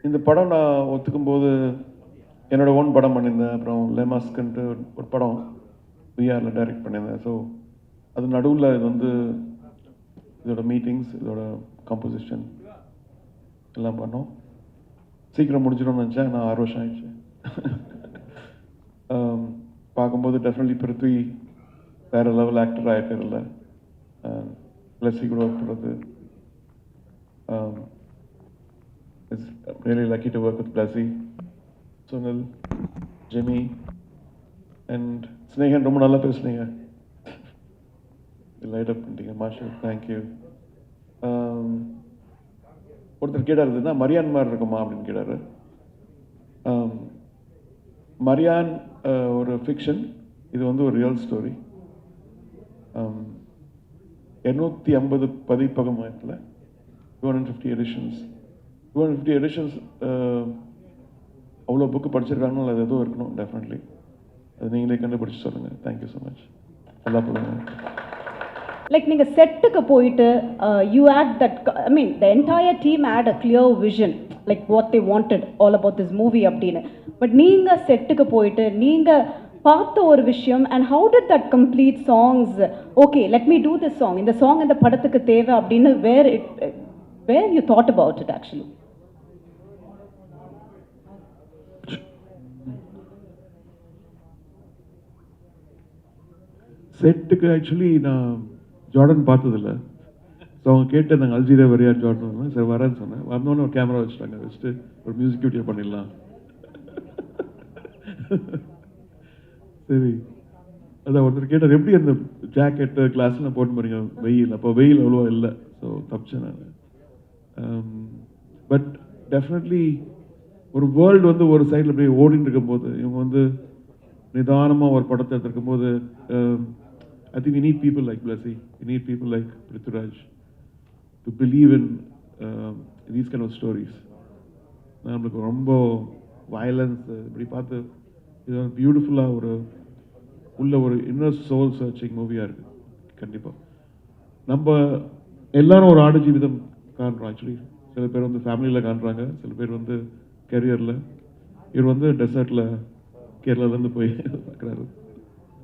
இந்த படம் நான் ஒத்துக்கும்போது என்னோட ஓன் படம் பண்ணியிருந்தேன். அப்புறம் லேமாஸ்க்குன்ட்டு ஒரு படம் விஆரில் டைரக்ட் பண்ணியிருந்தேன். ஸோ அது நடுவில் இது வந்து இதோட மீட்டிங்ஸ், இதோட கம்போசிஷன் எல்லாம் பண்ணோம். சீக்கிரம் முடிச்சிடும்னு நினச்சேன். நான் 6 வருஷம் ஆயிடுச்சு. பார்க்கும்போது டெஃபினெட்லி பிருத்வி வேறு லெவல் ஆக்டர் ஆகிட்டார். இல்லை பிளஸ்ஸி கூட ஒர்க் பண்ணுறது. It's really lucky to work with Blasi, Sunil, Jimmy, and Snehan. ரொம்ப நல்லா பேசுனீங்க. லைட் அப் பண்ணிட்டீங்க. Marshal, thank you. ஒருத்தர் கேட்டார், இதுனா மரியான் மாதிரி இருக்குமா அப்படின்னு கேட்டார். மரியான் ஒரு ஃபிக்ஷன், இது வந்து ஒரு ரியல் ஸ்டோரி. 250 பதிப்பகத்தில் 250 எடிஷன்ஸ். 250 எடிஷன்ஸ் அவ்வளோ புக்கு படிச்சிருக்காங்கன்னு அது எதுவும் இருக்கணும். டெஃபினெட்லி அது நீங்களே கண்டுபிடிச்சி சொல்லுங்கள். Thank you so much. நல்லா போடுங்க. லைக் நீங்கள் செட்டுக்கு போயிட்டு you had that, I mean the entire team had a clear vision like what they wanted all about this movie அப்படின்னு. பட் நீங்கள் செட்டுக்கு போயிட்டு நீங்கள் பார்த்த ஒரு விஷயம், and how did that complete songs, okay let me do this song, இந்த song இந்த படத்துக்கு தேவை அப்படின்னு where you thought about it actually? செட்டுக்கு ஆக்சுவலி நான் ஜார்டன் பார்த்ததில்ல. ஸோ அவங்க கேட்டு நாங்கள் அல்ஜீரியா வரையா ஜார்டன், சரி வரேன்னு சொன்னேன். வந்தோன்னே ஒரு கேமரா வச்சுட்டாங்க. வச்சுட்டு ஒரு மியூசிக் வீடியோ பண்ணிடலாம். சரி, அதான் ஒருத்தர் கேட்டார் எப்படி அந்த ஜாக்கெட்டு கிளாஸ்லாம் போட்டு போறீங்க வெயில். அப்போ வெயில் அவ்வளோ இல்லை. ஸோ தப்பிச்சேன் நான். பட் டெஃபினெட்லி ஒரு வேர்ல்டு வந்து ஒரு சைடில் அப்படியே ஓடிட்டு இருக்கும்போது, இவங்க வந்து நிதானமாக ஒரு படத்தை எடுத்துருக்கும் போது, I think we need people like Blasi, we need people like Prithviraj to believe in these kind of stories. நம்மளுக்கு ரொம்ப வயலன்ஸ் இப்படி பார்த்து இது பியூட்டிஃபுல்லாக உள்ள ஒரு இன்னர் சோல் சர்ச்சிங் மூவியாக இருக்குது. கண்டிப்பாக நம்ம எல்லாரும் ஒரு ஆடு ஜீவிதம் காண்றோம். ஆக்சுவலி சில பேர் வந்து ஃபேமிலியில் காண்றாங்க, சில பேர் வந்து கெரியரில். இவர் வந்து டெசர்ட்டில் கேரளாலேருந்து போய் பார்க்குறாரு.